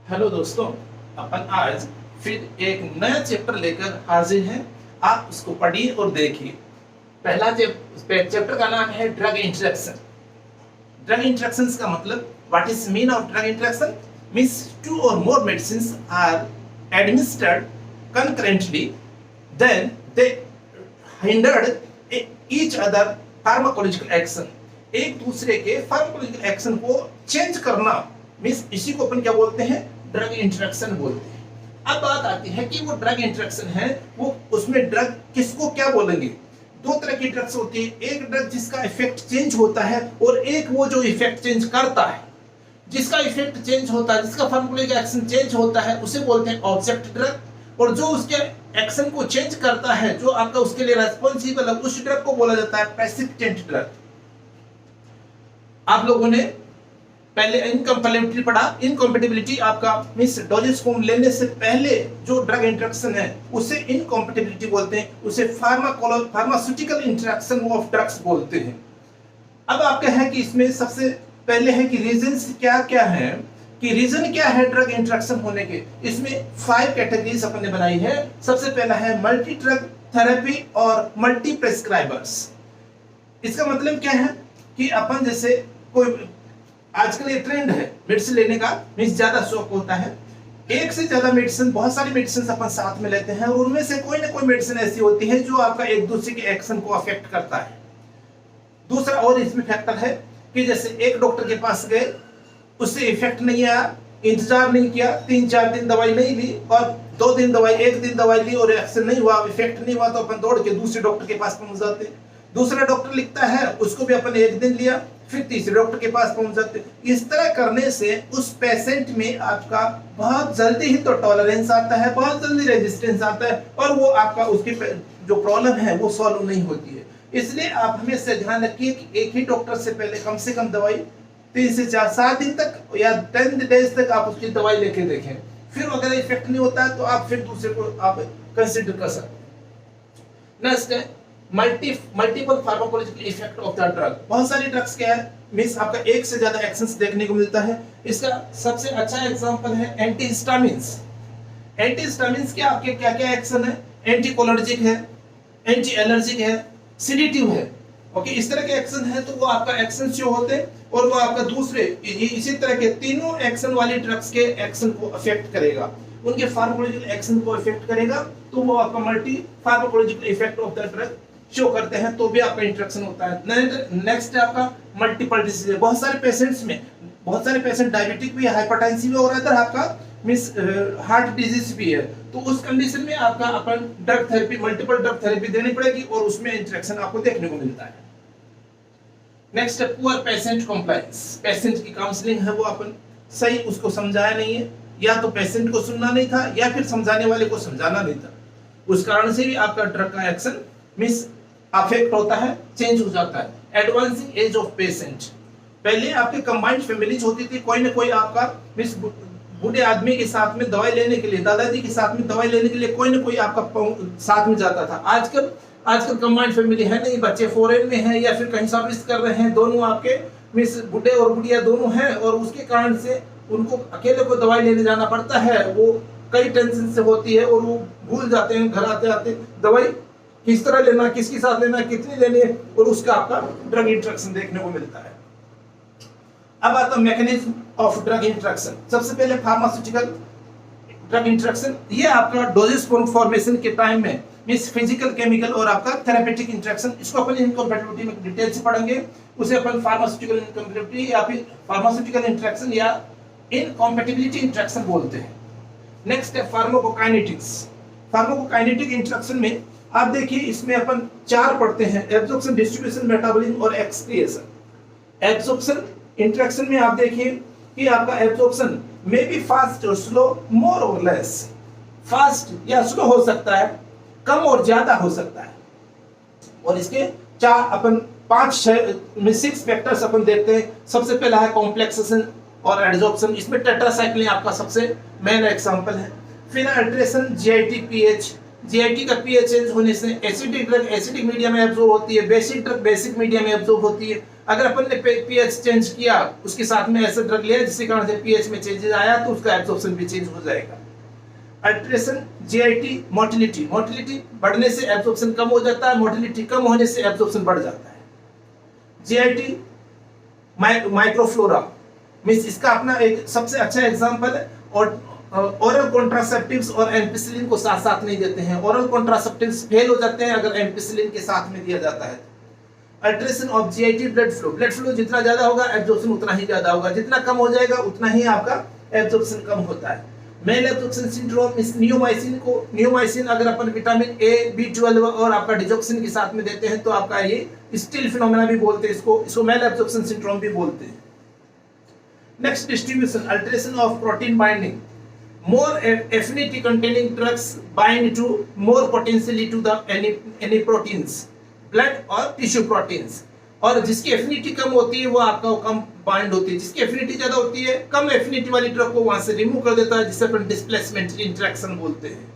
Hello दोस्तों, अपन आज फिर एक नया चैप्टर लेकर हाजिर हैं। आप उसको पढ़िए और देखिए। पहला चैप्टर का नाम है ड्रग इंटरेक्शन। ड्रग इंटरेक्शंस का मतलब what is mean of drug interaction means two or more medicines are administered concurrently, then they hindered each other pharmacological action। एक दूसरे के फार्माकोलॉजिकल एक्शन को चेंज करना मींस इसी को अपन क्या बोलते हैं, ड्रग इंटरेक्शन बोलते हैं। अब बात आती है कि वो ड्रग इंटरेक्शन है, वो उसमें ड्रग किसको क्या बोलेंगे। दो तरह की ड्रग्स होती है, एक ड्रग जिसका इफेक्ट चेंज होता है और एक वो जो इफेक्ट चेंज करता है। जिसका इफेक्ट चेंज होता है, जिसका फार्माकोलॉजिकल एक्शन चेंज होता है, उसे बोलते हैं ऑब्जेक्ट ड्रग। और जो उसके एक्शन को चेंज करता है, जो आपका उसके लिए रेस्पॉन्सिबल है, उस ड्रग को बोला जाता है प्रेसिपिटेंट ड्रग। आप लोगों ने पहले इनकम्पेटिबिलिटी पढ़ा। इनकम्पेटिबिलिटी आपका मींस डोजेस फॉर्म लेने से पहले जो ड्रग इंटरेक्शन है उसे इनकम्पेटिबिलिटी बोलते हैं, उसे फार्मास्यूटिकल इंटरेक्शन ऑफ ड्रग्स बोलते हैं। अब आपका है कि इसमें सबसे पहले है कि रीजंस क्या क्या है, कि रीजन क्या है ड्रग इंटरेक्शन होने के। इसमें 5 कैटेगरीज अपन ने बनाई है। सबसे पहला है मल्टी ड्रग थेरेपी और मल्टी प्रेस्क्राइबर्स। इसका मतलब क्या है कि अपन जैसे कोई आजकल ये ट्रेंड है मेडिसिन लेने का, मींस ज्यादा शौक होता है। एक से ज्यादा मेडिसिन, बहुत सारी मेडिसिन अपन साथ में लेते हैं और उनमें से कोई ना कोई मेडिसिन ऐसी होती है जो आपका एक दूसरे के एक्शन को अफेक्ट करता है। दूसरा और इसमें फैक्टर है कि जैसे एक डॉक्टर के पास गए, उससे इफेक्ट नहीं आया, इंतजार नहीं किया, 3-4 दिन दवाई नहीं ली और 2 दिन दवाई, 1 दिन दवाई ली और एक्शन नहीं हुआ, इफेक्ट नहीं हुआ, तो अपन दौड़ के दूसरे डॉक्टर के पास पहुंच जाते। दूसरा डॉक्टर लिखता है, उसको भी अपन 1 दिन लिया, फिर तीसरे डॉक्टर के पास पहुंच जाते। इस तरह करने से उस पेशेंट में आपका बहुत जल्दी ही तो टॉलरेंस आता है, बहुत जल्दी रेजिस्टेंस आता है और वो आपका उसकी जो प्रॉब्लम है वो सॉल्व नहीं होती है। इसलिए आप हमेशा ध्यान रखिए कि एक ही डॉक्टर से पहले कम से कम दवाई 3 से 7 दिन तक या 10 डेज तक आप उसकी दवाई लेके देखें। फिर अगर इफेक्ट नहीं होता है तो आप फिर दूसरे को आप कंसीडर कर सकते हैं। नेक्स्ट है multiple pharmacological effect of the drug. बहुत सारी ड्रग्स क्या है, मींस आपका एक से ज्यादा एक्शंस देखने को मिलता है। इसका सबसे अच्छा एग्जांपल है एंटीहिस्टामिन्स। एंटीहिस्टामिन्स के आपके क्या क्या एक्शन है, एंटीकोलर्जिक है, एंटी एलर्जिक है, सीडेटिव है। ओके, इस तरह के एक्शन है तो वो आपका एक्शन जो होते हैं और वो आपका दूसरे इसी तरह के तीनों एक्शन वाली ड्रग्स के एक्शन को अफेक्ट करेगा, उनके फार्माकोलॉजिकल एक्शन को अफेक्ट करेगा, तो वो आपका multi pharmacological effect of the drug show करते हैं, तो भी आपका इंटरेक्शन होता है। नेक्स्ट है आपका मल्टीपल डिसीज। बहुत सारे पेशेंट्स में, बहुत सारे पेशेंट डायबिटिक भी है, हाइपरटेंसिव भी, और अदर आपका मींस हार्ट डिजीज भी है, तो उस कंडीशन में आपका अपन drug therapy, multiple drug therapy देनी पड़ेगी और उसमें इंटरेक्शन आपको देखने को मिलता है। नेक्स्ट है पुअर पेशेंट कंप्लायंस। पेशेंट की काउंसलिंग है वो अपन सही उसको समझाया नहीं है, या तो पेशेंट को सुनना नहीं था या फिर समझाने वाले को समझाना नहीं था, उस कारण से भी आपका ड्रग का एक्शन मिस अफेक्ट होता है, चेंज हो जाता है। Advancing as of patient. पहले आपके कंबाइंड फैमिलीज होती थी, कोई ना कोई आपका मिस बूढ़े आदमी के साथ में दवाई लेने के लिए, दादाजी के साथ में दवाई लेने के लिए कोई ना कोई आपका साथ में जाता था। आजकल कंबाइंड फैमिली है नहीं, बच्चे फॉरेन में हैं या फिर कहीं सर्विस कर रहे हैं, दोनों आपके मिस बुढ़े और बुढ़िया दोनों हैं और उसके कारण से उनको अकेले को दवाई लेने जाना पड़ता है। वो कई टेंशन से होती है और वो भूल जाते हैं घर आते आते दवाई किस तरह लेना, किसके साथ लेना, कितनी लेनी है, और उसका आपका ड्रग इंटरेक्शन देखने को मिलता है। अब आता है मैकेनिज्म ऑफ ड्रग इंटरेक्शन। सबसे पहले फार्मास्यूटिकल ड्रग इंटरेक्शन, ये आपका डोजेस फॉर्मेशन के टाइम में मींस फिजिकल, केमिकल और आपका थेरेपेटिक इंटरेक्शन। इसको अपन इनकम्पेटिबिलिटी में डिटेल से पढ़ेंगे। उसे अपन फार्मास्यूटिकल इनकम्पेटिबिलिटी या फिर फार्मास्यूटिकल इंटरेक्शन या इनकम्पेटिबिलिटी इंटरेक्शन बोलते हैं। नेक्स्ट है फार्माकोकाइनेटिक्स। फार्माकोकाइनेटिक इंटरेक्शन में आप देखिए, इसमें अपन 4 पढ़ते हैं, एब्जॉर्प्शन, डिस्ट्रीब्यूशन, मेटाबॉलिज्म और एक्सक्रिएशन। एब्जॉर्प्शन इंटरेक्शन में आप देखिए कि आपका एब्जॉर्प्शन मे बी फास्ट और स्लो, मोर और लेस। फास्ट या स्लो हो सकता है, कम और ज्यादा हो सकता है। और इसके 5-6 फैक्टर्स अपन देखते हैं। सबसे पहला है कॉम्प्लेक्सेशन और एडजॉर्प्शन। इसमें टेट्रासाइक्लिन आपका सबसे मेन एग्जांपल है। फिर अल्ट्रेशन, जीआईटी पीएच। जीआईटी का पीएच चेंज होने से एसिडिक ड्रग एसिडिक मीडियम में एब्जॉर्ब होती है, बेसिक ड्रग बेसिक मीडियम में एब्जॉर्ब होती है। अगर अपन ने पीएच चेंज किया, उसके साथ में ऐसा ड्रग लिया जिसके कारण से पीएच में चेंजेस आया, तो उसका एब्जॉर्प्शन भी चेंज हो जाएगा। अल्ट्रेशन जीआईटी मोटिलिटी, मोटिलिटी बढ़ने से एब्जॉर्प्शन कम हो जाता है, मोटिलिटी कम होने से एब्जॉर्प्शन बढ़ जाता है। जीआईटी माइक्रोफ्लोरा मींस इसका अपना एक सबसे अच्छा एग्जांपल है। और ओरल कॉन्ट्रासेप्टिव्स और एम्पिसिलिन को साथ साथ नहीं देते हैं, ओरल कॉन्ट्रासेप्टिव्स फेल हो जाते हैं अगर एम्पिसिलिन के साथ में दिया जाता है। Alteration of GIT blood flow जितना ज्यादा होगा एब्जॉर्प्शन उतना ही ज्यादा होगा, जितना कम हो जाएगा उतना ही आपका एब्जॉर्प्शन कम होता है। मेल एब्जॉर्प्शन सिंड्रोम इस नियोमाइसिन अगर अपन विटामिन ए, B12 और आपका डिजॉक्सिन के साथ में देते हैं तो आपका ये स्टिल फिनोमेना भी बोलते हैं, इसको मेल एब्जॉर्प्शन सिंड्रोम भी बोलते हैं। Next distribution, alteration of protein binding, more affinity containing drugs bind to more potentially to the any proteins, blood और tissue proteins, और जिसकी एफिनिटी कम होती है वो आपका कम बाइंड होती है, जिसकी एफिनिटी ज्यादा होती है कम एफिनिटी वाली ड्रग को वहां से रिमूव कर देता है, जिसे अपन डिस्प्लेसमेंट इंटरेक्शन बोलते हैं।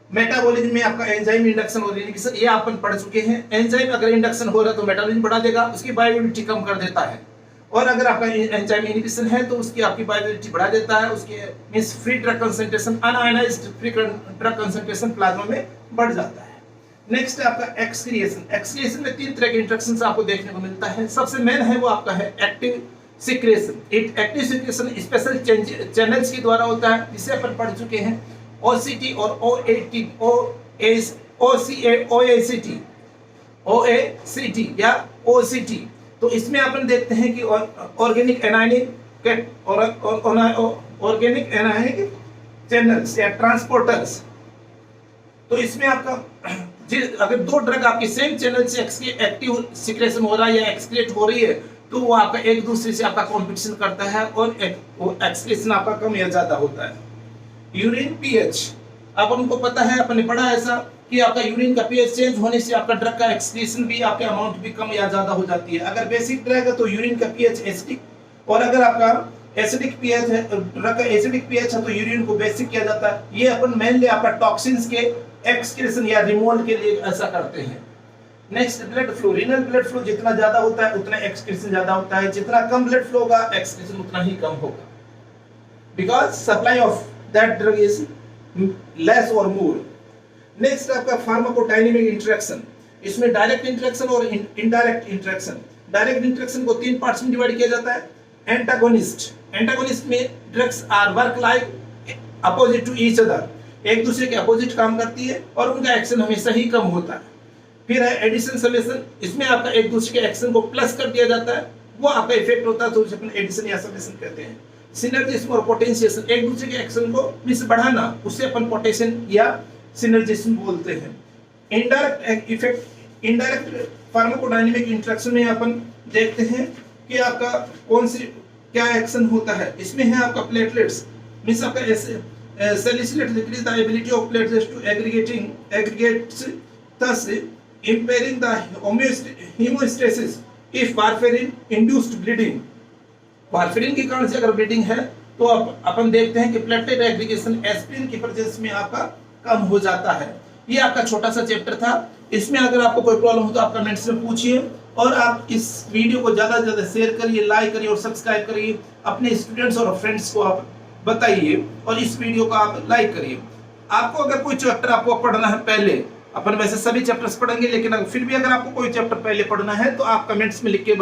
मेटाबॉलिज्म में आपका एंजाइम इंडक्शन और इनहिबिशन ये अपन पढ़ चुके हैं। एंजाइम अगर इंडक्शन हो रहा है तो मेटाबॉलिज्म बढ़ा देगा, उसकी बायोएबिलिटी कम कर देता है, और अगर आपका एंजाइम इनहिबिशन है तो उसकी आपकी बायोएबिलिटी बढ़ा देता है, उसके means free drug concentration, un-ionised free drug concentration plasma में बढ़ जाता है। नेक्स्ट है आपका एक्सक्रिएशन। एक्सक्रिएशन में 3 तरह के इंटरेक्शंस आपको देखने को मिलता है। सबसे मेन है वो आपका है active secretion. Active secretion special channels के द्वारा होता है, जिसे अपन पढ़ चुके हैं ओसीटी और ओएसीटी या ओसीटी। तो इसमें अपन देखते हैं कि ऑर्गेनिक एनायनिक चैनल्स या ट्रांसपोर्टर्स। तो इसमें आपका अगर 2 ड्रग आपके सेम चैनल से एक्टिव सिक्रेशन हो रहा है या एक्सक्रीट हो रही है तो वो आपका एक दूसरे से आपका कंपटीशन करता है और एक्सक्रीशन आपका कम या ज्यादा होता है। यूरिन पीएच, अब हमको पता है, अपन ने पढ़ा ऐसा कि आपका यूरिन का पीएच चेंज होने से आपका ड्रग का एक्सक्रीशन भी आपके अमाउंट भी कम या ज्यादा हो जाती है। अगर बेसिक ड्रग है तो यूरिन का पीएच एसिडिक, और अगर आपका एसिडिक पीएच है, ड्रग का एसिडिक पीएच है तो यूरिन को बेसिक किया जाता है। ये अपन मेनली आपका टॉक्सिन्स के एक्सक्रीशन या रिमूवल के लिए ऐसा करते हैं। Next blood flow, renal blood flow जितना ज्यादा होता है उतना एक्सक्रीशन ज्यादा होता है, जितना कम ब्लड फ्लो होगा एक्सक्रीशन उतना ही कम होगा, because supply of that drug is less और मोर। नेक्स्ट आपका फार्माकोडायनेमिक इंटरेक्शन, इसमें डायरेक्ट इंटरेक्शन और इनडायरेक्ट इंटरेक्शन। डायरेक्ट इंटरेक्शन को 3 पार्ट्स में डिवाइड किया जाता है। एंटागोनिस्ट में drugs are work like opposite to each other, एक दूसरे के अपोजिट काम करती है और उनका एक्शन हमेशा ही कम होता है। फिर है एडिशन समेशन, इसमें आपका एक दूसरे के एक्शन को प्लस कर दिया जाता है, वो आपका इफेक्ट होता है, तो उसे अपन एडिशन या समेशन कहते हैं। सिनर्जिज्म और पोटेंशिएशन, एक दूसरे के एक्शन को मिस बढ़ाना, उसे अपन पोटेंशिएशन या सिनर्जिज्म बोलते हैं। Indirect effect, indirect pharmacodynamic interaction में अपन देखते हैं कि आपका कौन सी क्या एक्शन होता है। इसमें है आपका प्लेटलेट्स, मींस आपका salicylate decrease the ability of platelets to aggregate, thus impairing the hemostasis if warfarin induced bleeding। Warfarin के कारण से अगर ब्लीडिंग है तो अपन देखते हैं कि प्लेटलेट एग्रीगेशन एस्पिरिन की प्रेजेंस में आपका कम हो जाता है। ये आपका छोटा सा चैप्टर था, इसमें अगर आपको कोई प्रॉब्लम हो तो आप कमेंट्स में पूछिए, और आप इस वीडियो को ज्यादा से ज्यादा शेयर करिए, लाइक करिए और सब्सक्राइब करिए, अपने स्टूडेंट्स और फ्रेंड्स को आप बताइए और इस वीडियो को आप लाइक करिए। आपको अगर कोई चैप्टर आपको पढ़ना है पहले, अपन वैसे सभी चैप्टर्स पढ़ेंगे, लेकिन फिर भी अगर आपको कोई चैप्टर पहले पढ़ना है तो आप कमेंट्स में लिख के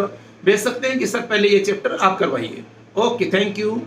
भेज सकते हैं कि सर पहले ये चैप्टर आप करवाइए। Okay, thank you.